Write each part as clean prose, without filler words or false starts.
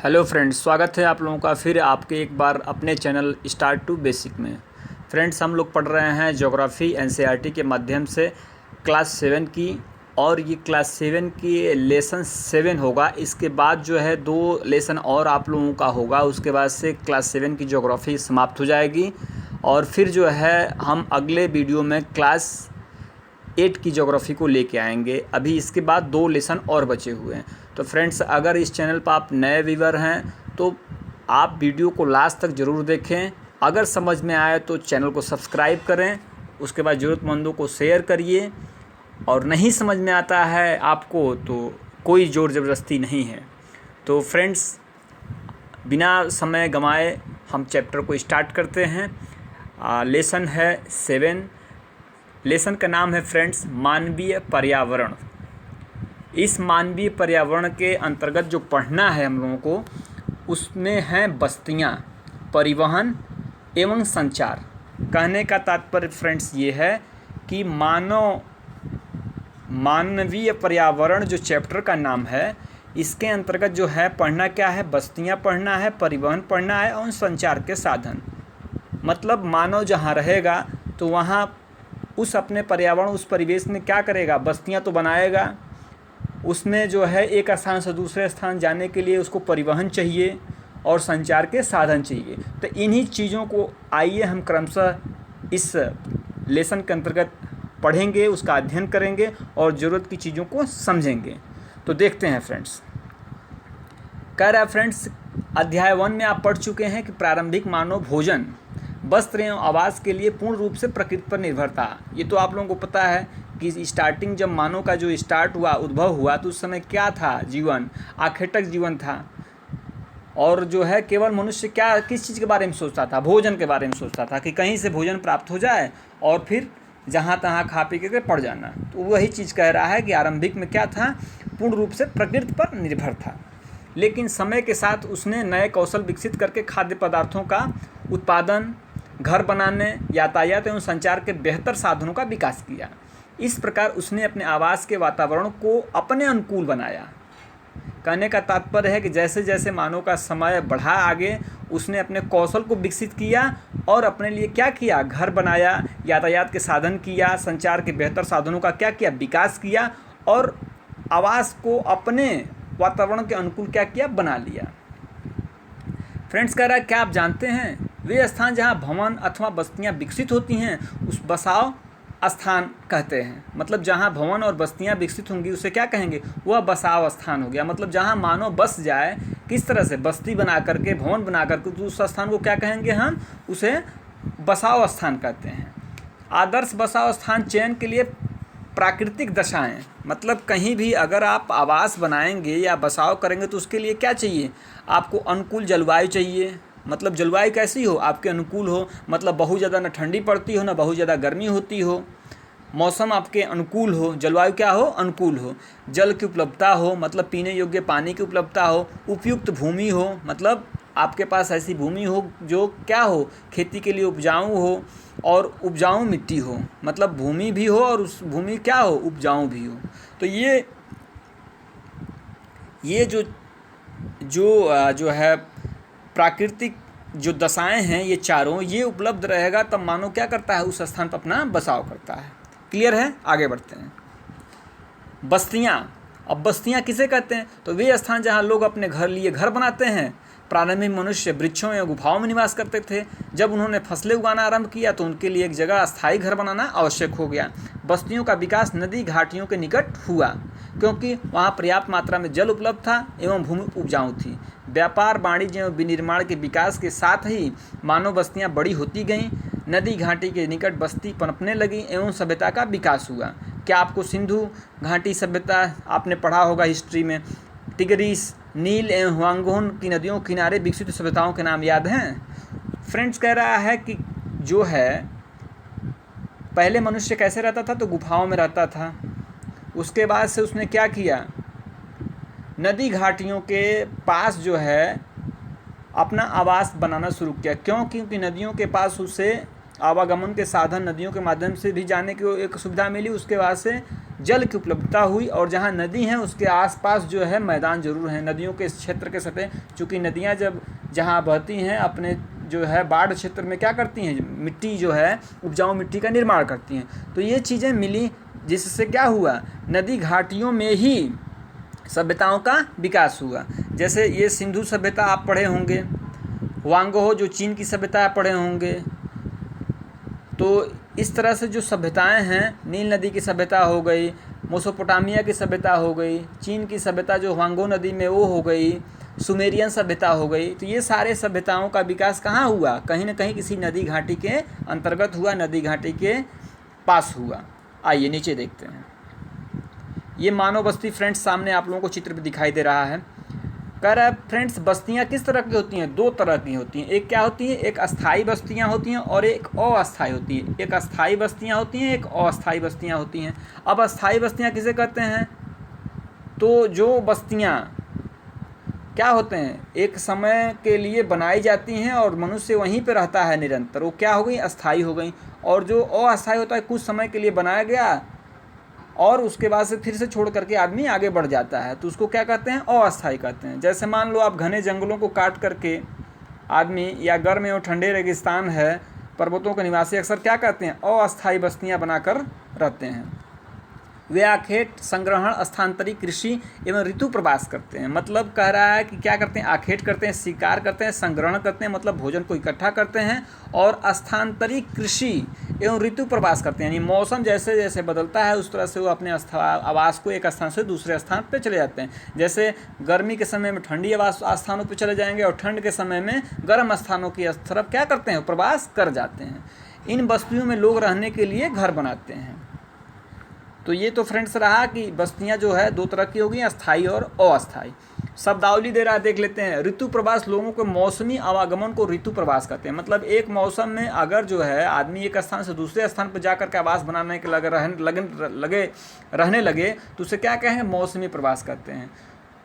Hello friends, स्वागत है आप लोगों का फिर आपके एक बार अपने चैनल स्टार्ट टू बेसिक में। फ्रेंड्स, हम लोग पढ़ रहे हैं ज्योग्राफी एनसीईआरटी के माध्यम से क्लास 7 की, और ये क्लास 7 की लेसन 7 होगा। इसके बाद जो है 2 लेसन और आप लोगों का होगा, उसके बाद से क्लास 7 की ज्योग्राफी समाप्त हो जाएगी। और फिर जो है हम अगले वीडियो में क्लास 8 की ज्योग्राफी को लेके आएंगे। अभी इसके बाद 2 लेसन और बचे हुए हैं। तो फ्रेंड्स, अगर इस चैनल पर आप नए व्यूअर हैं तो आप वीडियो को लास्ट तक ज़रूर देखें। अगर समझ में आए तो चैनल को सब्सक्राइब करें, उसके बाद ज़रूरतमंदों को शेयर करिए। और नहीं समझ में आता है आपको तो कोई ज़ोर ज़बरदस्ती नहीं है। तो फ्रेंड्स, बिना समय गंवाए हम चैप्टर को स्टार्ट करते हैं। लेसन है 7। लेसन का नाम है फ्रेंड्स मानवीय पर्यावरण। इस मानवीय पर्यावरण के अंतर्गत जो पढ़ना है हम लोगों को, उसमें हैं बस्तियां, परिवहन एवं संचार। कहने का तात्पर्य फ्रेंड्स ये है कि मानवीय पर्यावरण जो चैप्टर का नाम है, इसके अंतर्गत जो है पढ़ना क्या है, बस्तियां पढ़ना है, परिवहन पढ़ना है और संचार के साधन। मतलब मानव जहाँ रहेगा तो वहाँ उस अपने पर्यावरण, उस परिवेश में क्या करेगा, बस्तियां तो बनाएगा। उसमें जो है एक स्थान से दूसरे स्थान जाने के लिए उसको परिवहन चाहिए और संचार के साधन चाहिए। तो इन्हीं चीज़ों को आइए हम क्रमशः इस लेसन के अंतर्गत पढ़ेंगे, उसका अध्ययन करेंगे और ज़रूरत की चीज़ों को समझेंगे। तो देखते हैं फ्रेंड्स। कह रहा है फ्रेंड्स, अध्याय 1 में आप पढ़ चुके हैं कि प्रारंभिक मानव भोजन, वस्त्र एवं आवास के लिए पूर्ण रूप से प्रकृति पर निर्भर था। ये तो आप लोगों को पता है कि स्टार्टिंग जब मानव का जो स्टार्ट हुआ, उद्भव हुआ, तो उस समय क्या था, जीवन आखेटक जीवन था। और जो है केवल मनुष्य क्या किस चीज़ के बारे में सोचता था, भोजन के बारे में सोचता था कि कहीं से भोजन प्राप्त हो जाए और फिर जहाँ तहाँ खा पी के पड़ जाना। तो वही चीज़ कह रहा है कि आरंभिक में क्या था, पूर्ण रूप से प्रकृति पर निर्भर था। लेकिन समय के साथ उसने नए कौशल विकसित करके खाद्य पदार्थों का उत्पादन, घर बनाने, यातायात एवं संचार के बेहतर साधनों का विकास किया। इस प्रकार उसने अपने आवास के वातावरण को अपने अनुकूल बनाया। कहने का तात्पर्य है कि जैसे जैसे मानव का समय बढ़ा आगे, उसने अपने कौशल को विकसित किया और अपने लिए क्या किया, घर बनाया, यातायात के साधन किया, संचार के बेहतर साधनों का क्या किया, विकास किया और आवास को अपने वातावरण के अनुकूल क्या किया, बना लिया। फ्रेंड्स, कह रहा है क्या आप जानते हैं, वे स्थान जहाँ भवन अथवा बस्तियाँ विकसित होती हैं उस बसाव स्थान कहते हैं। मतलब जहाँ भवन और बस्तियाँ विकसित होंगी उसे क्या कहेंगे, वह बसाव स्थान हो गया। मतलब जहाँ मानव बस जाए, किस तरह से बस्ती बना करके, भवन बना करके, तो उस स्थान को क्या कहेंगे, हम उसे बसाव स्थान कहते हैं। आदर्श बसाव स्थान चयन के लिए प्राकृतिक दशाएं, मतलब कहीं भी अगर आप आवास बनाएंगे या बसाव करेंगे तो उसके लिए क्या चाहिए, आपको अनुकूल जलवायु चाहिए। मतलब जलवायु कैसी हो, आपके अनुकूल हो। मतलब बहुत ज़्यादा न ठंडी पड़ती हो, न बहुत ज़्यादा गर्मी होती हो। मौसम आपके अनुकूल हो, जलवायु क्या हो, अनुकूल हो। जल की उपलब्धता हो, मतलब पीने योग्य पानी की उपलब्धता हो। उपयुक्त भूमि हो, मतलब आपके पास ऐसी भूमि हो जो क्या हो, खेती के लिए उपजाऊ हो। और उपजाऊ मिट्टी हो, मतलब भूमि भी हो और उस भूमि क्या हो, उपजाऊ भी हो। तो ये जो है प्राकृतिक जो दशाएं हैं, ये चारों ये उपलब्ध रहेगा तब मानव क्या करता है, उस स्थान पर अपना बसाव करता है। क्लियर है, आगे बढ़ते हैं। बस्तियां, अब बस्तियां किसे कहते हैं, तो वे स्थान जहां लोग अपने घर बनाते हैं। प्रारंभिक मनुष्य वृक्षों या गुफाओं में निवास करते थे। जब उन्होंने फसलें उगाना आरंभ किया तो उनके लिए एक जगह अस्थायी घर बनाना आवश्यक हो गया। बस्तियों का विकास नदी घाटियों के निकट हुआ क्योंकि वहाँ पर्याप्त मात्रा में जल उपलब्ध था एवं भूमि उपजाऊ थी। व्यापार, वाणिज्य एवं विनिर्माण के विकास के साथ ही मानव बस्तियाँ बड़ी होती गईं। नदी घाटी के निकट बस्ती पनपने लगी एवं सभ्यता का विकास हुआ। क्या आपको सिंधु घाटी सभ्यता आपने पढ़ा होगा हिस्ट्री में, टिग्रिस, नील एवं ह्वांगोन की नदियों के किनारे विकसित सभ्यताओं के नाम याद हैं। फ्रेंड्स, कह रहा है कि जो है पहले मनुष्य कैसे रहता था, तो गुफाओं में रहता था। उसके बाद से उसने क्या किया, नदी घाटियों के पास जो है अपना आवास बनाना शुरू किया। क्यों, क्योंकि नदियों के पास उसे आवागमन के साधन, नदियों के माध्यम से भी जाने की एक सुविधा मिली। उसके बाद से जल की उपलब्धता हुई, और जहाँ नदी है उसके आसपास जो है मैदान जरूर हैं। नदियों के क्षेत्र के सतह, चूँकि नदियाँ जब जहाँ बहती हैं अपने जो है बाढ़ क्षेत्र में क्या करती हैं, मिट्टी जो है उपजाऊ मिट्टी का निर्माण करती हैं। तो ये चीज़ें मिली, जिससे क्या हुआ, नदी घाटियों में ही सभ्यताओं का विकास हुआ। जैसे ये सिंधु सभ्यता आप पढ़े होंगे, वांगहो जो चीन की सभ्यता आप पढ़े होंगे। तो इस तरह से जो सभ्यताएं हैं, नील नदी की सभ्यता हो गई, मेसोपोटामिया की सभ्यता हो गई, चीन की सभ्यता जो वांगो नदी में वो हो गई, सुमेरियन सभ्यता हो गई। तो ये सारे सभ्यताओं का विकास कहाँ हुआ, कहीं ना कहीं किसी नदी घाटी के अंतर्गत हुआ, नदी घाटी के पास हुआ। आइए नीचे देखते हैं। ये मानव बस्ती फ्रेंड्स सामने आप लोगों को चित्र भी दिखाई दे रहा है। कह रहा है फ्रेंड्स बस्तियां किस तरह की होती हैं, दो तरह की होती हैं। एक क्या होती है, एक अस्थाई बस्तियां होती हैं और एक अस्थाई होती है। एक अस्थाई बस्तियां होती हैं, एक अस्थाई बस्तियां होती हैं। अब अस्थाई बस्तियां किसे कहते हैं, तो जो बस्तियां क्या होते हैं, एक समय के लिए बनाई जाती हैं और मनुष्य वहीं पे रहता है निरंतर, वो क्या हो गई, अस्थाई हो गई। और जो अस्थाई होता है, कुछ समय के लिए बनाया गया और उसके बाद से फिर से छोड़ करके आदमी आगे बढ़ जाता है, तो उसको क्या कहते हैं, अस्थाई कहते हैं। जैसे मान लो आप घने जंगलों को काट करके आदमी, या गर्म एवं ठंडे रेगिस्तान है, पर्वतों के निवासी अक्सर क्या कहते हैं, अस्थाई बस्तियां बनाकर रहते हैं। वे आखेट संग्रहण, स्थानांतरित कृषि एवं ऋतु प्रवास करते हैं। मतलब कह रहा है कि क्या करते हैं, आखेट करते हैं, शिकार करते हैं, संग्रहण करते हैं मतलब भोजन को इकट्ठा करते हैं, और स्थानांतरित कृषि एवं ऋतु प्रवास करते हैं। यानी मौसम जैसे जैसे बदलता है उस तरह से वो अपने आवास को एक स्थान से दूसरे स्थान पर चले जाते हैं। जैसे गर्मी के समय में ठंडी स्थानों पर चले जाएंगे और ठंड के समय में गर्म स्थानों की तरफ क्या करते हैं, प्रवास कर जाते हैं। इन बस्तियों में लोग रहने के लिए घर बनाते हैं। तो ये तो फ्रेंड्स रहा कि बस्तियां जो है दो तरह की होगी, अस्थाई और अस्थाई। शब्दावली दे रहा है, देख लेते हैं। ऋतु प्रवास लोगों के मौसमी आवागमन को ऋतु प्रवास कहते हैं। मतलब एक मौसम में अगर जो है आदमी एक स्थान से दूसरे स्थान पर जाकर के आवास बनाने के रहने लगे तो उसे क्या कहेंगे, मौसमी प्रवास कहते हैं।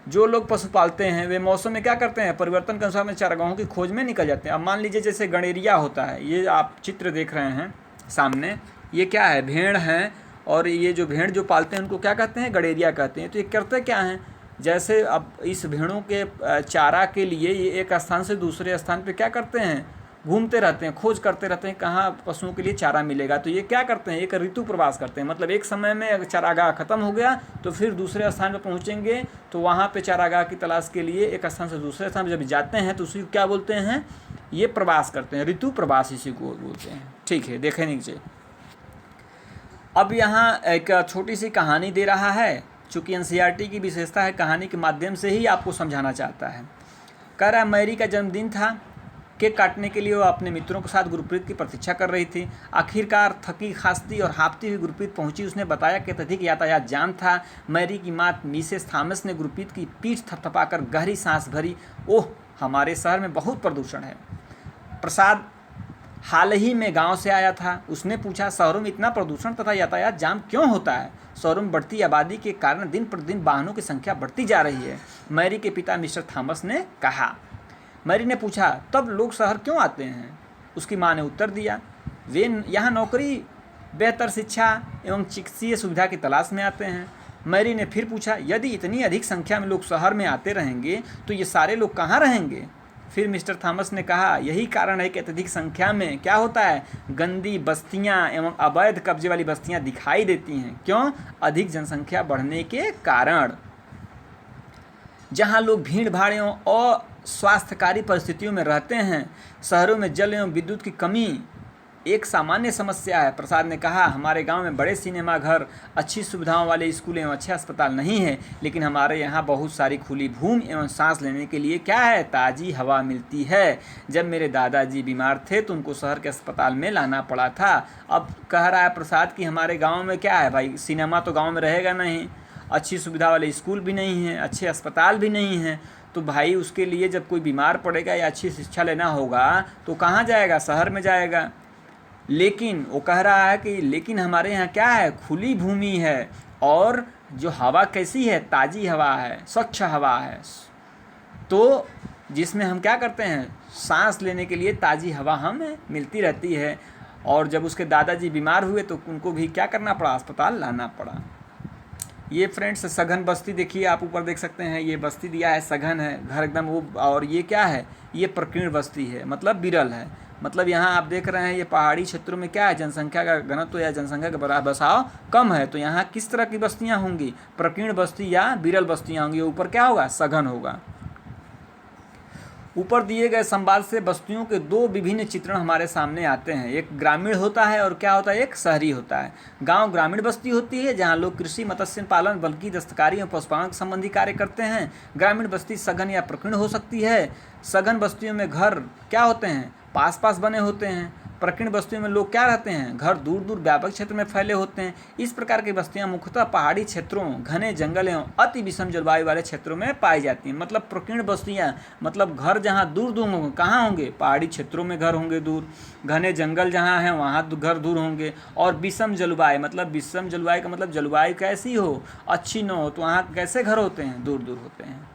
जो लोग पशु पालते हैं वे मौसम में क्या करते हैं, परिवर्तन के अनुसार में चारागाहों की खोज में निकल जाते हैं। अब मान लीजिए जैसे गणेरिया होता है, ये आप चित्र देख रहे हैं सामने, ये क्या है, भेड़ हैं, और ये जो भेड़ जो पालते हैं उनको क्या कहते हैं, गड़ेरिया कहते हैं। तो ये करते क्या हैं, जैसे अब इस भेड़ों के चारा के लिए ये एक स्थान से दूसरे स्थान पे क्या करते हैं, घूमते रहते हैं, खोज करते रहते हैं कहाँ पशुओं के लिए चारा मिलेगा। तो ये क्या करते हैं, एक ऋतु प्रवास करते हैं। मतलब एक समय में अगर चारागाह खत्म हो गया तो फिर दूसरे स्थान पर पहुँचेंगे, तो वहाँ पर चारागाह की तलाश के लिए एक स्थान से दूसरे स्थान पर जब जाते हैं तो उसी को क्या बोलते हैं, ये प्रवास करते हैं, ऋतु प्रवास इसी को बोलते हैं। ठीक है, देखें नीचे। अब यहाँ एक छोटी सी कहानी दे रहा है, चूँकि एनसीईआरटी की विशेषता है कहानी के माध्यम से ही आपको समझाना चाहता है। कह रहा है मैरी का जन्मदिन था, केक काटने के लिए वो अपने मित्रों के साथ गुरप्रीत की प्रतीक्षा कर रही थी। आखिरकार थकी खांसती और हाँफती हुई गुरप्रीत पहुंची। उसने बताया कि अत्यधिक यातायात जाम था। मैरी की माँ मिसेस थॉमस ने गुरप्रीत की पीठ थपथपाकर गहरी सांस भरी। ओह, हमारे शहर में बहुत प्रदूषण है। प्रसाद हाल ही में गांव से आया था। उसने पूछा, शहरों में इतना प्रदूषण तथा यातायात जाम क्यों होता है? शहरों में बढ़ती आबादी के कारण दिन प्रतिदिन वाहनों की संख्या बढ़ती जा रही है, मैरी के पिता मिस्टर थॉमस ने कहा। मैरी ने पूछा, तब लोग शहर क्यों आते हैं? उसकी मां ने उत्तर दिया, वे यहाँ नौकरी, बेहतर शिक्षा एवं चिकित्सीय सुविधा की तलाश में आते हैं। मैरी ने फिर पूछा, यदि इतनी अधिक संख्या में लोग शहर में आते रहेंगे तो ये सारे लोग कहाँ रहेंगे? फिर मिस्टर थॉमस ने कहा, यही कारण है कि अत्यधिक संख्या में क्या होता है, गंदी बस्तियां एवं अवैध कब्जे वाली बस्तियां दिखाई देती हैं। क्यों? अधिक जनसंख्या बढ़ने के कारण। जहां लोग भीड़ भाड़ एवं अस्वास्थ्यकारी परिस्थितियों में रहते हैं। शहरों में जल एवं विद्युत की कमी एक सामान्य समस्या है। प्रसाद ने कहा, हमारे गांव में बड़े सिनेमा घर, अच्छी सुविधाओं वाले स्कूल एवं अच्छे अस्पताल नहीं है, लेकिन हमारे यहाँ बहुत सारी खुली भूमि एवं सांस लेने के लिए क्या है, ताज़ी हवा मिलती है। जब मेरे दादाजी बीमार थे तो उनको शहर के अस्पताल में लाना पड़ा था। अब कह रहा है प्रसाद कि हमारे गाँव में क्या है भाई, सिनेमा तो गाँव में रहेगा नहीं, अच्छी सुविधा वाले स्कूल भी नहीं हैं, अच्छे अस्पताल भी नहीं हैं, तो भाई उसके लिए जब कोई बीमार पड़ेगा या अच्छी शिक्षा लेना होगा तो कहाँ जाएगा, शहर में जाएगा। लेकिन वो कह रहा है कि लेकिन हमारे यहाँ क्या है, खुली भूमि है, और जो हवा कैसी है, ताज़ी हवा है, स्वच्छ हवा है, तो जिसमें हम क्या करते हैं, सांस लेने के लिए ताज़ी हवा हमें मिलती रहती है। और जब उसके दादाजी बीमार हुए तो उनको भी क्या करना पड़ा, अस्पताल लाना पड़ा। ये फ्रेंड्स सघन बस्ती देखिए, आप ऊपर देख सकते हैं, ये बस्ती दिया है, सघन है घर एकदम वो। और ये क्या है, ये प्रकीर्ण बस्ती है, मतलब विरल है। मतलब यहाँ आप देख रहे हैं ये पहाड़ी क्षेत्रों में क्या है, जनसंख्या का घनत्व या जनसंख्या का बसाव कम है, तो यहाँ किस तरह की बस्तियाँ होंगी, प्रकीर्ण बस्ती या विरल बस्तियाँ होंगी। ऊपर क्या होगा, सघन होगा। ऊपर दिए गए संवाद से बस्तियों के दो विभिन्न चित्रण हमारे सामने आते हैं। एक ग्रामीण होता है और क्या होता है, एक शहरी होता है। गांव ग्रामीण बस्ती होती है जहां लोग कृषि, मत्स्य पालन, बल्कि दस्तकारी और पशुपालन संबंधी कार्य करते हैं। ग्रामीण बस्ती सघन या प्रकीर्ण हो सकती है। सघन बस्तियों में घर क्या होते हैं, पास पास बने होते हैं। प्रकीर्ण बस्तियों में लोग क्या रहते हैं, घर दूर दूर व्यापक क्षेत्र में फैले होते हैं। इस प्रकार की बस्तियां मुख्यतः पहाड़ी क्षेत्रों, घने जंगल एवं अति विषम जलवायु वाले क्षेत्रों में पाई जाती हैं। मतलब प्रकीर्ण बस्तियां मतलब घर जहां दूर दूर होंगे, कहाँ होंगे, पहाड़ी क्षेत्रों में घर होंगे दूर, घने जंगल जहां हैं वहां घर दूर होंगे। और विषम जलवायु मतलब विषम जलवायु का मतलब जलवायु कैसी हो, अच्छी न हो, तो वहाँ कैसे घर होते हैं, दूर दूर होते हैं।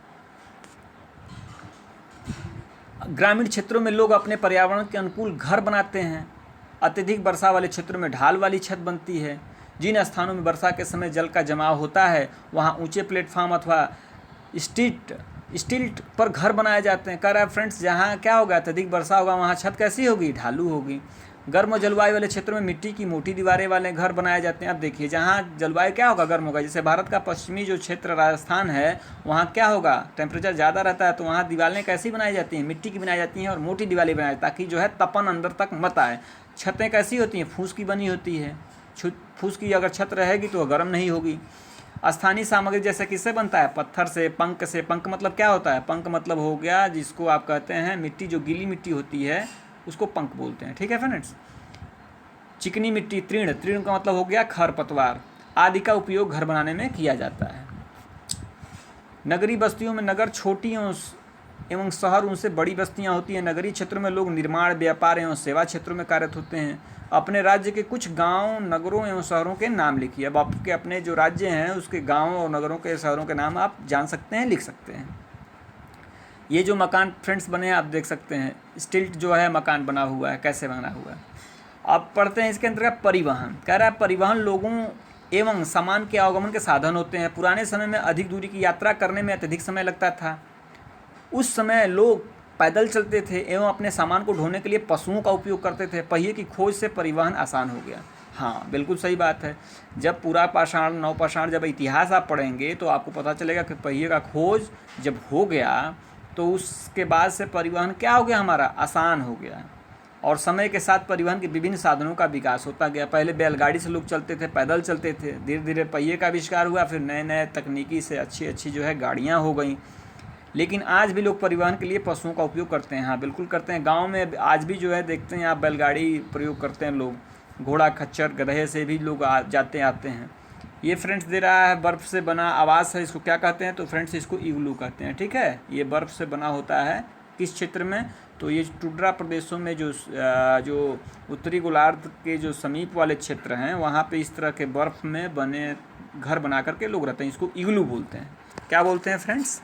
ग्रामीण क्षेत्रों में लोग अपने पर्यावरण के अनुकूल घर बनाते हैं। अत्यधिक वर्षा वाले क्षेत्रों में ढाल वाली छत बनती है। जिन स्थानों में वर्षा के समय जल का जमाव होता है वहाँ ऊंचे प्लेटफॉर्म अथवा स्टिल्ट पर घर बनाए जाते हैं। कह रहा है फ्रेंड्स, जहाँ क्या होगा, अत्यधिक वर्षा होगा वहाँ छत कैसी होगी, ढालू होगी। गर्म जलवायु वाले क्षेत्रों में मिट्टी की मोटी दीवारें वाले घर बनाए जाते हैं। अब देखिए, जहाँ जलवायु क्या होगा, गर्म होगा, जैसे भारत का पश्चिमी जो क्षेत्र राजस्थान है वहाँ क्या होगा, टेम्परेचर ज़्यादा रहता है, तो वहाँ दीवारें कैसी बनाई जाती हैं, मिट्टी की बनाई जाती हैं और मोटी दीवारें बनाई, ताकि जो है तपन अंदर तक मत आए। छतें कैसी होती हैं, फूस की बनी होती है। फूस की अगर छत रहेगी तो गर्म नहीं होगी। स्थानीय सामग्री जैसे किससे बनता है, पत्थर से, पंक से। पंक मतलब क्या होता है, पंक मतलब हो गया जिसको आप कहते हैं मिट्टी, जो गीली मिट्टी होती है उसको पंक बोलते हैं। ठीक है फ्रेंड्स। चिकनी मिट्टी, तृण, तृण का मतलब हो गया खरपतवार आदि का उपयोग घर बनाने में किया जाता है। नगरीय बस्तियों में नगर छोटी एवं शहर उनसे बड़ी बस्तियां होती हैं। नगरीय क्षेत्रों में लोग निर्माण, व्यापार एवं सेवा क्षेत्रों में कार्यरत होते हैं। अपने राज्य के कुछ गांव, नगरों एवं शहरों के नाम लिखिए। अब आपके अपने जो राज्य हैं उसके गाँव और नगरों के, शहरों के नाम आप जान सकते हैं, लिख सकते हैं। ये जो मकान फ्रेंड्स बने हैं आप देख सकते हैं, स्टिल्ट जो है मकान बना हुआ है, कैसे बना हुआ है। अब पढ़ते हैं इसके अंतर्गत परिवहन। कह रहा है परिवहन लोगों एवं सामान के आवागमन के साधन होते हैं। पुराने समय में अधिक दूरी की यात्रा करने में अत्यधिक समय लगता था। उस समय लोग पैदल चलते थे एवं अपने सामान को ढोने के लिए पशुओं का उपयोग करते थे। पहिए की खोज से परिवहन आसान हो गया। हाँ, बिल्कुल सही बात है। जब पूरा पाषाण, नवपाषाण, जब इतिहास आप पढ़ेंगे तो आपको पता चलेगा कि पहिए का खोज जब हो गया तो उसके बाद से परिवहन क्या हो गया, हमारा आसान हो गया। और समय के साथ परिवहन के विभिन्न साधनों का विकास होता गया। पहले बैलगाड़ी से लोग चलते थे, पैदल चलते थे, धीरे धीरे पहिए का आविष्कार हुआ, फिर नए नए तकनीकी से अच्छी अच्छी जो है गाड़ियाँ हो गई। लेकिन आज भी लोग परिवहन के लिए पशुओं का उपयोग करते हैं। हाँ, बिल्कुल करते हैं। गांव में आज भी जो है देखते हैं आप, बैलगाड़ी प्रयोग करते हैं लोग। घोड़ा, खच्चर, गधे से भी लोग जाते आते हैं। ये फ्रेंड्स दे रहा है बर्फ़ से बना आवास है, इसको क्या कहते हैं, तो फ्रेंड्स इसको इग्लू कहते हैं। ठीक है, ये बर्फ़ से बना होता है किस क्षेत्र में, तो ये टुंड्रा प्रदेशों में जो उत्तरी गोलार्ध के जो समीप वाले क्षेत्र हैं वहाँ पे इस तरह के बर्फ़ में बने घर बना करके लोग रहते हैं। इसको इग्लू बोलते हैं। क्या बोलते हैं फ्रेंड्स,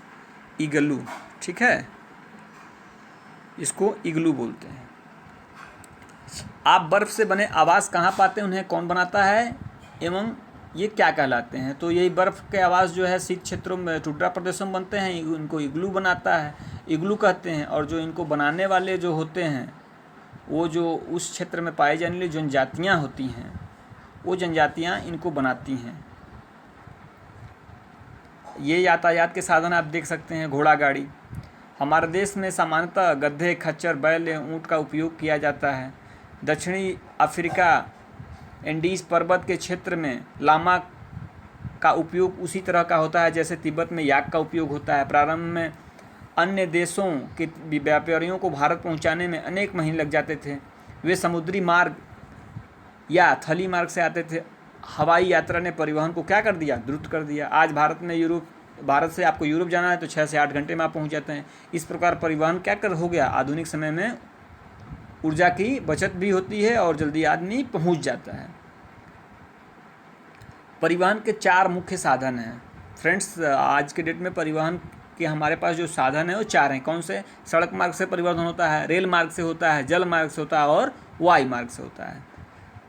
इग्लू। ठीक है, इसको इग्लू बोलते हैं। आप बर्फ़ से बने आवास कहाँ पाते हैं, उन्हें कौन बनाता है एवं ये क्या कहलाते हैं, तो यही बर्फ़ के आवास जो है शीत क्षेत्रों में, टुंड्रा प्रदेशों में बनते हैं। इनको इग्लू बनाता है, इग्लू कहते हैं। और जो इनको बनाने वाले जो होते हैं वो जो उस क्षेत्र में पाई जाने वाली जनजातियाँ होती हैं, वो जनजातियाँ इनको बनाती हैं। ये यातायात के साधन आप देख सकते हैं। घोड़ा गाड़ी, हमारे देश में सामान्यतः गधे, खच्चर, बैल एवं ऊँट का उपयोग किया जाता है। दक्षिणी अफ्रीका, एंडीज पर्वत के क्षेत्र में लामा का उपयोग उसी तरह का होता है जैसे तिब्बत में याक का उपयोग होता है। प्रारंभ में अन्य देशों के व्यापारियों को भारत पहुंचाने में अनेक महीने लग जाते थे। वे समुद्री मार्ग या थली मार्ग से आते थे। हवाई यात्रा ने परिवहन को क्या कर दिया, द्रुत कर दिया। आज भारत से आपको यूरोप जाना है तो 6 से 8 घंटे में आप पहुँच जाते हैं। इस प्रकार परिवहन क्या कर हो गया, आधुनिक समय में ऊर्जा की बचत भी होती है और जल्दी आदमी पहुंच जाता है। परिवहन के 4 मुख्य साधन हैं फ्रेंड्स। आज के डेट में परिवहन के हमारे पास जो साधन है वो 4 हैं। कौन से, सड़क मार्ग से परिवहन होता है, रेल मार्ग से होता है, जल मार्ग से होता है और वायु मार्ग से होता है।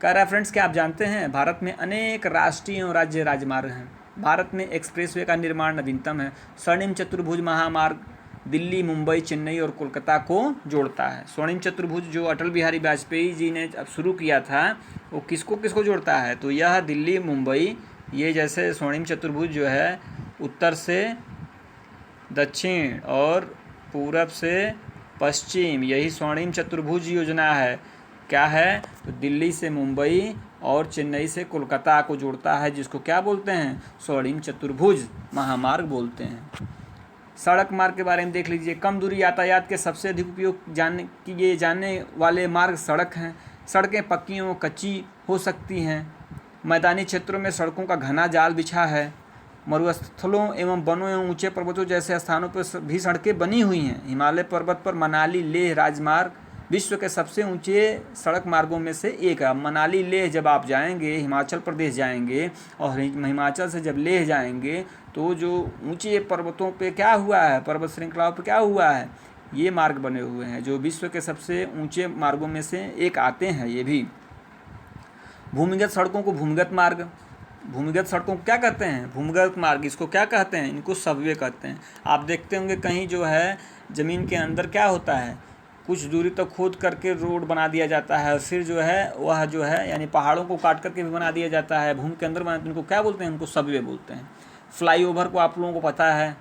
कह रहा है फ्रेंड्स, क्या आप जानते हैं भारत में अनेक राष्ट्रीय एवं राज्य राजमार्ग हैं। भारत में एक्सप्रेसवे का निर्माण नवीनतम है। स्वर्णिम चतुर्भुज महामार्ग दिल्ली, मुंबई, चेन्नई और कोलकाता को जोड़ता है। स्वर्णिम चतुर्भुज जो अटल बिहारी वाजपेयी जी ने अब शुरू किया था, वो किसको किसको जोड़ता है? तो यह दिल्ली, मुंबई, ये जैसे स्वर्णिम चतुर्भुज जो है उत्तर से दक्षिण और पूरब से पश्चिम, यही स्वर्णिम चतुर्भुज योजना है। क्या है? तो दिल्ली से मुंबई और चेन्नई से कोलकाता को जोड़ता है, जिसको क्या बोलते हैं? स्वर्णिम चतुर्भुज महामार्ग बोलते हैं। सड़क मार्ग के बारे में देख लीजिए। कम दूरी यातायात के सबसे अधिक उपयोग किए जाने वाले मार्ग सड़क हैं। सड़कें पक्की व कच्ची हो सकती हैं। मैदानी क्षेत्रों में सड़कों का घना जाल बिछा है। मरुस्थलों एवं वनों एवं ऊंचे पर्वतों जैसे स्थानों पर भी सड़कें बनी हुई हैं। हिमालय पर्वत पर मनाली लेह राजमार्ग विश्व के सबसे ऊंचे सड़क मार्गों में से एक है। मनाली लेह जब आप जाएंगे, हिमाचल प्रदेश जाएंगे, और हिमाचल से जब लेह जाएंगे, तो जो ऊंचे पर्वतों पे क्या हुआ है, पर्वत श्रृंखलाओं पे क्या हुआ है, ये मार्ग बने हुए हैं, जो विश्व के सबसे ऊंचे मार्गों में से एक आते हैं ये भी। भूमिगत सड़कों को भूमिगत मार्ग, भूमिगत सड़कों को क्या कहते हैं? भूमिगत मार्ग। इसको क्या कहते हैं? इनको सबवे कहते हैं। आप देखते होंगे कहीं जो है ज़मीन के अंदर क्या होता है, कुछ दूरी तक खोद करके रोड बना दिया जाता है, और फिर जो है वह जो है यानी पहाड़ों को काट करके भी बना दिया जाता है, भूमि के अंदर बनाते हैं। उनको क्या बोलते हैं? उनको सबवे बोलते हैं। फ्लाईओवर को आप लोगों को पता है,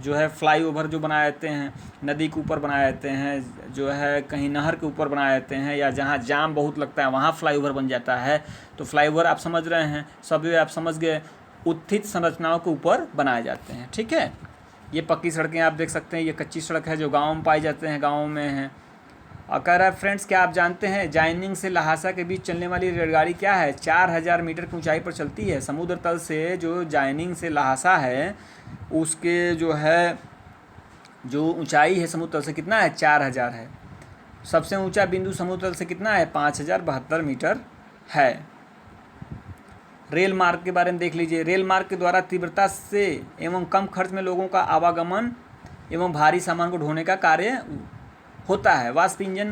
जो है फ्लाईओवर जो बनाए जाते हैं, नदी के ऊपर बनाए जाते हैं, जो है कहीं नहर के ऊपर बनाए जाते हैं, या जहाँ जाम बहुत लगता है वहाँ फ्लाईओवर बन जाता है। तो फ्लाईओवर आप समझ रहे हैं, सबवे आप समझ गए। उत्थित संरचनाओं के ऊपर बनाए जाते हैं, ठीक है। ये पक्की सड़कें आप देख सकते हैं। ये कच्ची सड़क है जो गाँव में पाई जाते हैं, गाँव में हैं। और कह रहा है फ्रेंड्स, क्या आप जानते हैं जाइनिंग से लहासा के बीच चलने वाली रेलगाड़ी क्या है? 4000 मीटर की ऊंचाई पर चलती है। समुद्र तल से जो जाइनिंग से लहासा है, उसके जो है जो ऊंचाई है समुद्र तल से कितना है? 4000 है। सबसे ऊंचा बिंदु समुद्र तल से कितना है? 5072 मीटर है। रेल मार्ग के बारे में देख लीजिए। रेल मार्ग के द्वारा तीव्रता से एवं कम खर्च में लोगों का आवागमन एवं भारी सामान को ढोने का कार्य होता है। वाष्प इंजन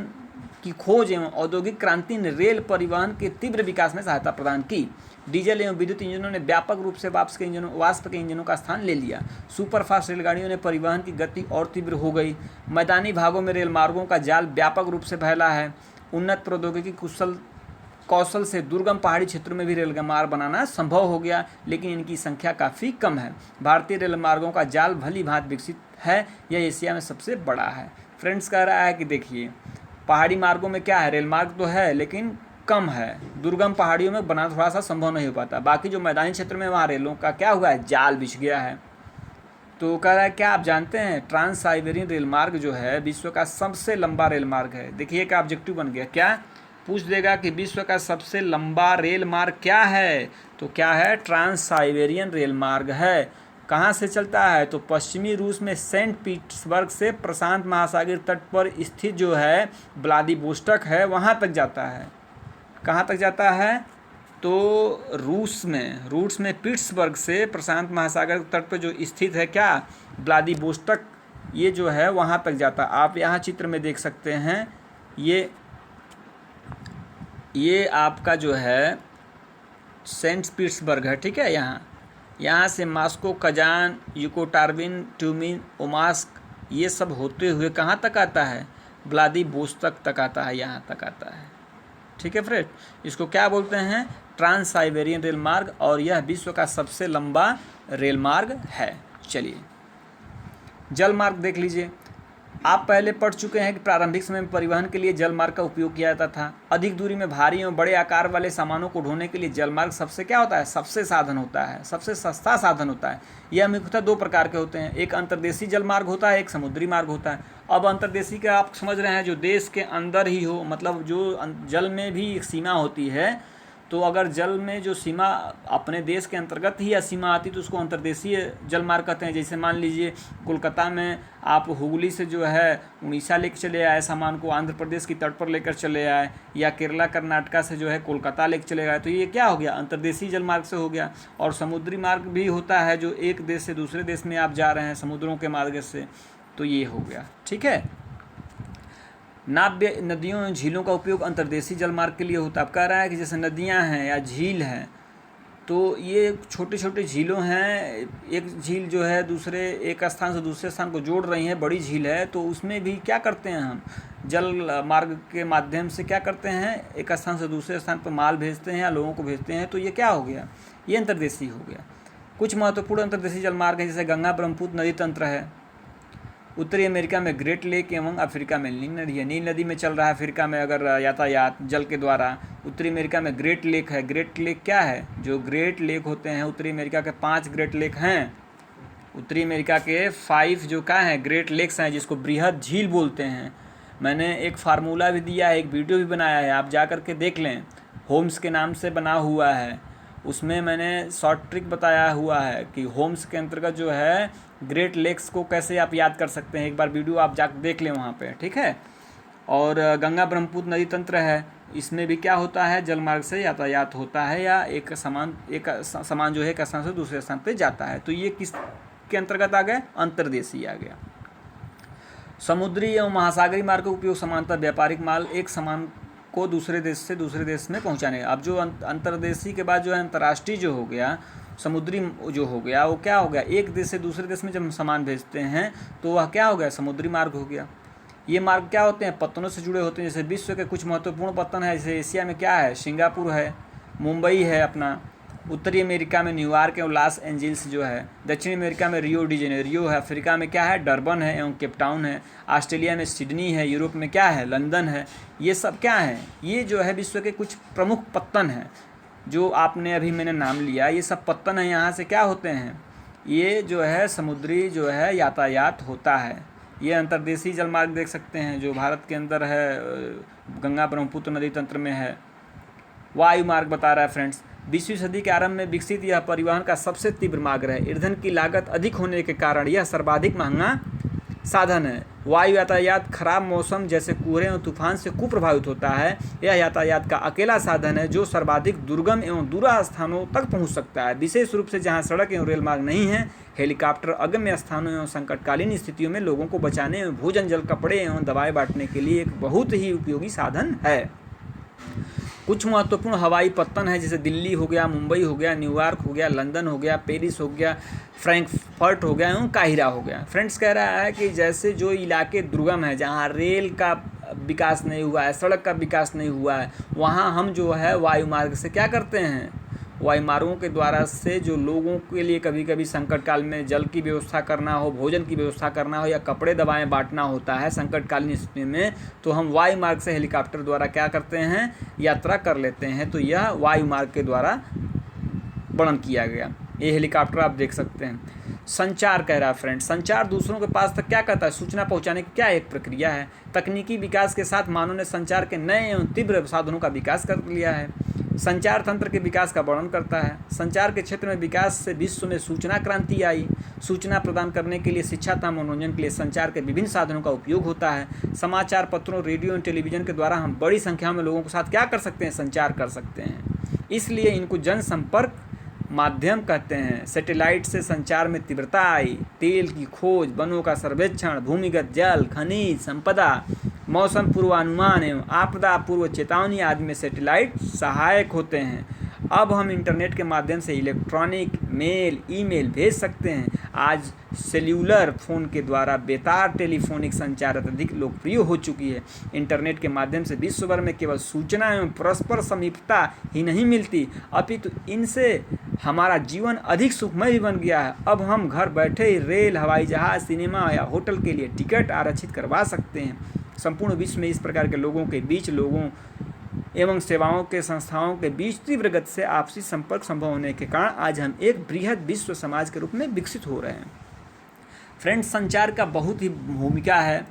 की खोज एवं औद्योगिक क्रांति ने रेल परिवहन के तीव्र विकास में सहायता प्रदान की। डीजल एवं विद्युत इंजनों ने व्यापक रूप से वाष्प के इंजनों का स्थान ले लिया। सुपरफास्ट रेलगाड़ियों ने परिवहन की गति और तीव्र हो गई। मैदानी भागों में रेल मार्गों का जाल व्यापक रूप से फैला है। उन्नत प्रौद्योगिकी कौशल से दुर्गम पहाड़ी क्षेत्रों में भी रेल मार्ग बनाना संभव हो गया, लेकिन इनकी संख्या काफ़ी कम है। भारतीय रेल मार्गों का जाल भली भांति विकसित है। यह एशिया में सबसे बड़ा है। फ्रेंड्स कह रहा है कि देखिए, पहाड़ी मार्गों में क्या है, रेल मार्ग तो है लेकिन कम है। दुर्गम पहाड़ियों में बनाना थोड़ा सा संभव नहीं हो पाता। बाकी जो मैदानी क्षेत्र में वहाँ रेलों का क्या हुआ है, जाल बिछ गया है। तो कह रहा है क्या आप जानते हैं ट्रांस साइबेरियन रेल मार्ग जो है विश्व का सबसे लंबा रेल मार्ग है। देखिए एक ऑब्जेक्टिव बन गया, क्या पूछ देगा कि विश्व का सबसे लंबा रेल मार्ग क्या है, तो क्या है, ट्रांस साइबेरियन रेल मार्ग है। कहाँ से चलता है, तो पश्चिमी रूस में सेंट पीटर्सबर्ग से प्रशांत महासागर तट पर स्थित जो है व्लादिवोस्टॉक है, वहाँ तक जाता है। कहाँ तक जाता है, तो रूस में पीटर्सबर्ग से प्रशांत महासागर तट पर जो स्थित है क्या, व्लादिवोस्टॉक, ये जो है वहाँ तक जाता है। आप यहाँ चित्र में देख सकते हैं, ये आपका जो है सेंट पीटर्सबर्ग है, ठीक है। यहाँ से मॉस्को, कजान, युकोटार्बिन, ट्यूमिन, ओमास्क, ये सब होते हुए कहाँ तक आता है, व्लादिवोस्टॉक तक आता है, यहाँ तक आता है, ठीक है फ्रेंड। इसको क्या बोलते हैं, ट्रांस साइबेरियन रेल मार्ग, और यह विश्व का सबसे लंबा रेल मार्ग है। चलिए जल मार्ग देख लीजिए। आप पहले पढ़ चुके हैं कि प्रारंभिक समय में परिवहन के लिए जल मार्ग का उपयोग किया जाता था। अधिक दूरी में भारी एवं बड़े आकार वाले सामानों को ढोने के लिए जल मार्ग सबसे क्या होता है, सबसे साधन होता है, सबसे सस्ता साधन होता है। यह मुख्यतः दो प्रकार के होते हैं, एक अंतर्देशीय जल मार्ग होता है, एक समुद्री मार्ग होता है। अब अंतर्देशीय का आप समझ रहे हैं, जो देश के अंदर ही हो, मतलब जो जल में भी एक सीमा होती है, तो अगर जल में जो सीमा अपने देश के अंतर्गत ही या सीमा आती तो उसको अंतर्देशीय जल मार्ग कहते हैं। जैसे मान लीजिए कोलकाता में आप हुगली से जो है उड़ीसा लेकर चले आए सामान को, आंध्र प्रदेश की तट पर लेकर चले आए, या केरला कर्नाटका से जो है कोलकाता लेकर चले गए, तो ये क्या हो गया, अंतर्देशीय जल मार्ग से हो गया। और समुद्री मार्ग भी होता है, जो एक देश से दूसरे देश में आप जा रहे हैं समुद्रों के मार्ग से, तो ये हो गया, ठीक है। नाव्य नदियों एवं झीलों का उपयोग अंतर्देशीय जल मार्ग के लिए होता है। अब कह रहा है कि जैसे नदियां हैं या झील हैं, तो ये छोटे छोटे झीलों हैं, एक झील जो है दूसरे एक स्थान से दूसरे स्थान को जोड़ रही है, बड़ी झील है, तो उसमें भी क्या करते हैं हम जल मार्ग के माध्यम से क्या करते हैं, एक स्थान से दूसरे स्थान पर माल भेजते हैं या लोगों को भेजते हैं। तो ये क्या हो गया, ये अंतर्देशीय हो गया। कुछ महत्वपूर्ण अंतर्देशीय जल मार्ग हैं, जैसे गंगा ब्रह्मपुत्र नदी तंत्र है, उत्तरी अमेरिका में ग्रेट लेक एवं अफ्रीका में नील नदी है। नील नदी में चल रहा है अफ्रीका में अगर यातायात जल के द्वारा। उत्तरी अमेरिका में ग्रेट लेक है। ग्रेट लेक क्या है, जो ग्रेट लेक होते हैं, उत्तरी अमेरिका के 5 ग्रेट लेक हैं। उत्तरी अमेरिका के 5 जो क्या हैं ग्रेट लेक्स हैं, जिसको बृहद झील बोलते हैं। मैंने एक फार्मूला भी दिया है, एक वीडियो भी बनाया है, आप जा कर के देख लें। होम्स के नाम से बना हुआ है, उसमें मैंने शॉर्ट ट्रिक बताया हुआ है कि होम्स के अंतर्गत जो है ग्रेट लेक्स को कैसे आप याद कर सकते हैं। एक बार वीडियो आप जाकर देख लें वहाँ पे, ठीक है। और गंगा ब्रह्मपुत्र नदी तंत्र है, इसमें भी क्या होता है, जल मार्ग से यातायात होता है या एक सामान जो है एक स्थान से दूसरे स्थान पे जाता है। तो ये किस के अंतर्गत आ गया, अंतर्देशीय आ गया। समुद्री एवं महासागरीय मार्ग का उपयोग सामान्यतः व्यापारिक माल एक सामान को दूसरे देश से दूसरे देश में पहुंचाने। अब जो अंतर्देशीय के बाद जो है अंतर्राष्ट्रीय जो हो गया, समुद्री जो हो गया, वो क्या हो गया, एक देश से दूसरे देश में जब हम सामान भेजते हैं तो वह क्या हो गया, समुद्री मार्ग हो गया। ये मार्ग क्या होते हैं, पत्तनों से जुड़े होते हैं। जैसे विश्व के कुछ महत्वपूर्ण पत्तन है, जैसे एशिया में क्या है, सिंगापुर है, मुंबई है अपना, उत्तरी अमेरिका में न्यूयॉर्क एवं लॉस एंजल्स जो है, दक्षिण अमेरिका में रियो डी जेनेरियो है, अफ्रीका में क्या है, डरबन है एवं केपटाउन है, ऑस्ट्रेलिया में सिडनी है, यूरोप में क्या है, लंदन है। ये सब क्या है, ये जो है विश्व के कुछ प्रमुख पत्तन हैं जो आपने अभी मैंने नाम लिया। ये सब पत्तन हैं, यहाँ से क्या होते हैं, ये जो है समुद्री जो है यातायात होता है। ये अंतर्देशीय जलमार्ग देख सकते हैं जो भारत के अंदर है, गंगा ब्रह्मपुत्र नदी तंत्र में है। वायु मार्ग बता रहा है फ्रेंड्स, 20वीं सदी के आरंभ में विकसित यह परिवहन का सबसे तीव्र मार्ग है। ईंधन की लागत अधिक होने के कारण यह सर्वाधिक महंगा साधन है। वायु यातायात खराब मौसम जैसे कोहरे और तूफान से कुप्रभावित होता है। यह यातायात का अकेला साधन है जो सर्वाधिक दुर्गम एवं दूरस्थ स्थानों तक पहुंच सकता है, विशेष रूप से जहां सड़क एवं रेल मार्ग नहीं है। हेलीकॉप्टर अगम्य स्थानों एवं संकटकालीन स्थितियों में लोगों को बचाने एवं भोजन, जल, कपड़े एवं दवाएं बांटने के लिए एक बहुत ही उपयोगी साधन है। कुछ महत्वपूर्ण हवाई पत्तन है, जैसे दिल्ली हो गया, मुंबई हो गया, न्यूयॉर्क हो गया, लंदन हो गया, पेरिस हो गया, फ्रैंकफर्ट हो गया एवं काहिरा हो गया। फ्रेंड्स कह रहा है कि जैसे जो इलाके दुर्गम है, जहाँ रेल का विकास नहीं हुआ है, सड़क का विकास नहीं हुआ है, वहाँ हम जो है वायु मार्ग से क्या करते हैं, वायु मार्गों के द्वारा से जो लोगों के लिए कभी कभी संकट काल में जल की व्यवस्था करना हो, भोजन की व्यवस्था करना हो या कपड़े दवाएं बांटना होता है संकटकालीन स्थिति में, तो हम वायु मार्ग से हेलीकॉप्टर द्वारा क्या करते हैं, यात्रा कर लेते हैं। तो यह वायु मार्ग के द्वारा वर्णन किया गया। ये हेलीकॉप्टर आप देख सकते हैं। संचार कह रहा है फ्रेंड, संचार दूसरों के पास तक क्या करता है, सूचना पहुंचाने की क्या एक प्रक्रिया है। तकनीकी विकास के साथ मानव ने संचार के नए एवं तीव्र साधनों का विकास कर लिया है। संचार तंत्र के विकास का वर्णन करता है। संचार के क्षेत्र में विकास से विश्व में सूचना क्रांति आई। सूचना प्रदान करने के लिए, शिक्षा तथा मनोरंजन के लिए संचार के विभिन्न साधनों का उपयोग होता है। समाचार पत्रों, रेडियो और टेलीविजन के द्वारा हम बड़ी संख्या में लोगों के साथ क्या कर सकते हैं, संचार कर सकते हैं। इसलिए इनको जनसंपर्क माध्यम कहते हैं। सैटेलाइट से संचार में तीव्रता आई। तेल की खोज, वनों का सर्वेक्षण, भूमिगत जल, खनिज संपदा, मौसम पूर्वानुमान एवं आपदा पूर्व चेतावनी आदि में सैटेलाइट सहायक होते हैं। अब हम इंटरनेट के माध्यम से इलेक्ट्रॉनिक मेल, ईमेल भेज सकते हैं। आज सेल्यूलर फ़ोन के द्वारा बेतार टेलीफोनिक संचार अत्यधिक लोकप्रिय हो चुकी है। इंटरनेट के माध्यम से विश्व भर में केवल सूचना एवं परस्पर समीपता ही नहीं मिलती, अपितु इनसे हमारा जीवन अधिक सुखमय भी बन गया है। अब हम घर बैठे ही रेल, हवाई जहाज़, सिनेमा या होटल के लिए टिकट आरक्षित करवा सकते हैं। संपूर्ण विश्व में इस प्रकार के लोगों के बीच, लोगों एवं सेवाओं के संस्थाओं के बीच तीव्र गति से आपसी संपर्क संभव होने के कारण आज हम एक बृहद विश्व समाज के रूप में विकसित हो रहे हैं। फ्रेंड्स, संचार का बहुत ही भूमिका है।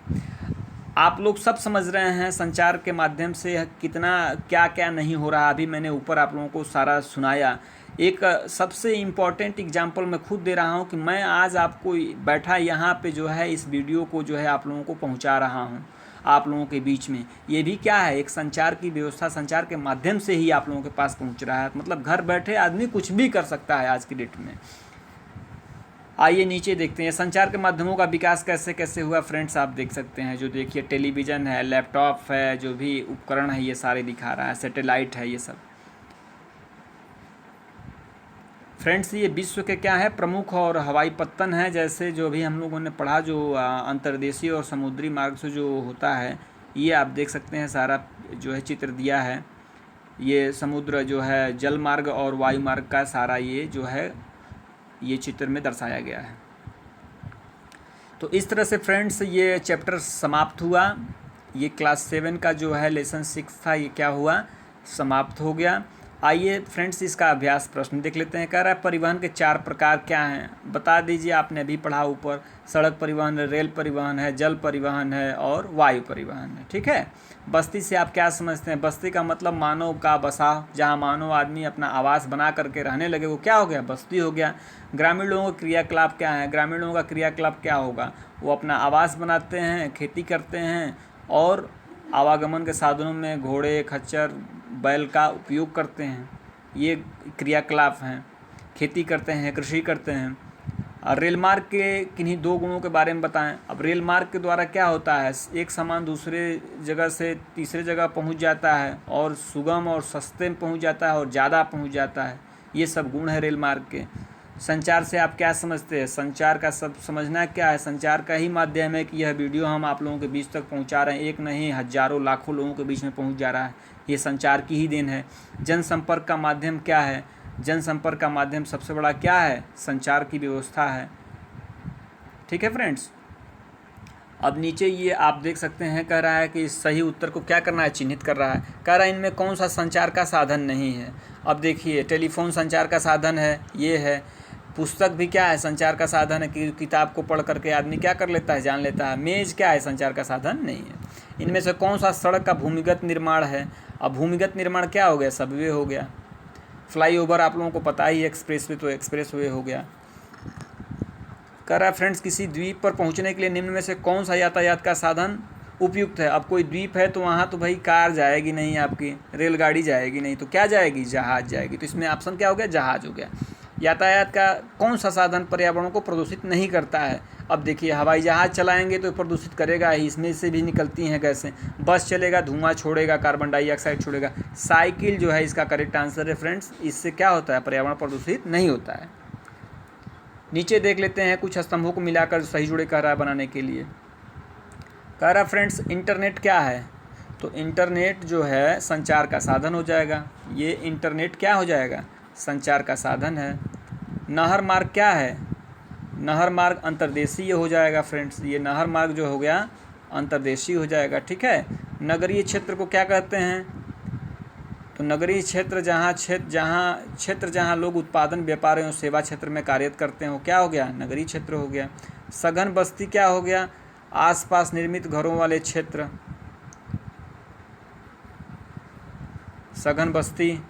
आप लोग सब समझ रहे हैं संचार के माध्यम से कितना क्या क्या नहीं हो रहा। अभी मैंने ऊपर आप लोगों को सारा सुनाया। एक सबसे इम्पॉर्टेंट एग्जांपल मैं खुद दे रहा हूं कि मैं आज आपको बैठा यहाँ पे जो है इस वीडियो को जो है आप लोगों को पहुँचा रहा हूँ आप लोगों के बीच में। ये भी क्या है, एक संचार की व्यवस्था, संचार के माध्यम से ही आप लोगों के पास पहुँच रहा है। मतलब घर बैठे आदमी कुछ भी कर सकता है आज की डेट में। आइए नीचे देखते हैं संचार के माध्यमों का विकास कैसे कैसे हुआ। फ्रेंड्स, आप देख सकते हैं, जो देखिए टेलीविज़न है, लैपटॉप है, जो भी उपकरण है ये सारे दिखा रहा है, सैटेलाइट है, ये सब। फ्रेंड्स ये विश्व के क्या है प्रमुख और हवाई पत्तन है, जैसे जो भी हम लोगों ने पढ़ा जो अंतर्देशीय और समुद्री मार्ग से जो होता है, ये आप देख सकते हैं सारा जो है चित्र दिया है। ये समुद्र जो है जल मार्ग और वायु मार्ग का सारा ये जो है ये चित्र में दर्शाया गया है। तो इस तरह से फ्रेंड्स ये चैप्टर समाप्त हुआ। ये क्लास 7 का जो है लेसन 6 था, ये क्या हुआ समाप्त हो गया। आइए फ्रेंड्स इसका अभ्यास प्रश्न देख लेते हैं। कह रहा है परिवहन के 4 प्रकार क्या हैं, बता दीजिए। आपने अभी पढ़ा ऊपर, सड़क परिवहन है, रेल परिवहन है, जल परिवहन है और वायु परिवहन है। ठीक है। बस्ती से आप क्या समझते हैं? बस्ती का मतलब मानव का बसाव, जहाँ मानव आदमी अपना आवास बना करके रहने लगे, वो क्या हो गया? बस्ती हो गया। ग्रामीण लोगों का क्रियाकलाप क्या है? ग्रामीण लोगों का क्रियाकलाप क्या होगा? वो अपना आवास बनाते हैं, खेती करते हैं और आवागमन के साधनों में घोड़े, खच्चर, बैल का उपयोग करते हैं। ये क्रियाकलाप हैं। खेती करते हैं, कृषि करते हैं। और रेल मार्ग के किन्हीं 2 गुणों के बारे में बताएं। अब रेल मार्ग के द्वारा क्या होता है? एक सामान दूसरे जगह से तीसरे जगह पहुंच जाता है और सुगम और सस्ते में पहुंच जाता है और ज़्यादा पहुंच जाता है। ये सब गुण है रेल मार्ग के। संचार से आप क्या समझते हैं? संचार का सब समझना क्या है? संचार का ही माध्यम है कि यह वीडियो हम आप लोगों के बीच तक पहुंचा रहे हैं। एक नहीं, हज़ारों लाखों लोगों के बीच में पहुंच जा रहा है। ये संचार की ही देन है। जनसंपर्क का माध्यम क्या है? जनसंपर्क का माध्यम सबसे बड़ा क्या है? संचार की व्यवस्था है। ठीक है फ्रेंड्स। अब नीचे ये आप देख सकते हैं, कह रहा है कि इस सही उत्तर को क्या करना है? चिन्हित कर रहा है। कह रहा है इनमें कौन सा संचार का साधन नहीं है। अब देखिए, टेलीफोन संचार का साधन है, ये है। पुस्तक भी क्या है? संचार का साधन है कि किताब को पढ़ करके आदमी क्या कर लेता है? जान लेता है। मेज़ क्या है? संचार का साधन नहीं है। इनमें से कौन सा सड़क का भूमिगत निर्माण है? अब भूमिगत निर्माण क्या हो गया? सबवे हो गया। फ्लाईओवर आप लोगों को पता ही, एक्सप्रेसवे तो एक्सप्रेसवे हो गया। कह रहा है फ्रेंड्स किसी द्वीप पर पहुंचने के लिए निम्न में से कौन सा यातायात का साधन उपयुक्त है? अब कोई द्वीप है तो वहाँ तो भाई कार जाएगी नहीं, आपकी रेलगाड़ी जाएगी नहीं, तो क्या जाएगी? जहाज़ जाएगी। तो इसमें ऑप्शन क्या हो गया? जहाज़ हो गया। यातायात का कौन सा साधन पर्यावरण को प्रदूषित नहीं करता है? अब देखिए, हवाई जहाज़ चलाएंगे तो प्रदूषित करेगा ही, इसमें से भी निकलती हैं गैसें। बस चलेगा, धुआं छोड़ेगा, कार्बन डाइऑक्साइड छोड़ेगा। साइकिल जो है इसका करेक्ट आंसर है फ्रेंड्स। इससे क्या होता है? पर्यावरण प्रदूषित नहीं होता है। नीचे देख लेते हैं, कुछ स्तंभों को मिलाकर सही जुड़े कह रहा है बनाने के लिए। कह रहा फ्रेंड्स इंटरनेट क्या है? तो इंटरनेट जो है संचार का साधन हो जाएगा। ये इंटरनेट क्या हो जाएगा? संचार का साधन है। नहर मार्ग क्या है? नहर मार्ग अंतर्देशीय हो जाएगा फ्रेंड्स। ये नहर मार्ग जो हो गया अंतर्देशीय हो जाएगा। ठीक है। नगरीय क्षेत्र को क्या कहते हैं? तो नगरीय क्षेत्र जहाँ लोग उत्पादन, व्यापार एवं सेवा क्षेत्र में कार्यरत करते हैं, वो क्या हो गया? नगरीय क्षेत्र हो गया। सघन बस्ती क्या हो गया? आसपास निर्मित घरों वाले क्षेत्र। सघन बस्ती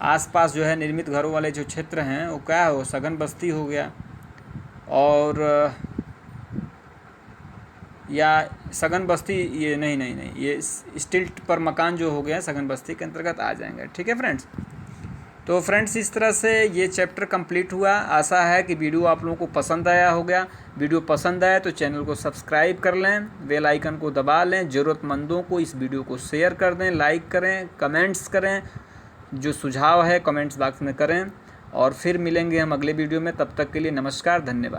आसपास जो है निर्मित घरों वाले जो क्षेत्र हैं वो क्या हो? सघन बस्ती हो गया। और या सघन बस्ती, ये नहीं, ये स्टिल्ट पर मकान जो हो गया सघन बस्ती के अंतर्गत आ जाएंगे। ठीक है फ्रेंड्स। तो फ्रेंड्स इस तरह से ये चैप्टर कंप्लीट हुआ। आशा है कि वीडियो आप लोगों को पसंद आया होगा। वीडियो पसंद आए तो चैनल को सब्सक्राइब कर लें, बेल आइकन को दबा लें, ज़रूरतमंदों को इस वीडियो को शेयर कर दें, लाइक करें, कमेंट्स करें, जो सुझाव है कमेंट्स बॉक्स में करें। और फिर मिलेंगे हम अगले वीडियो में। तब तक के लिए नमस्कार, धन्यवाद।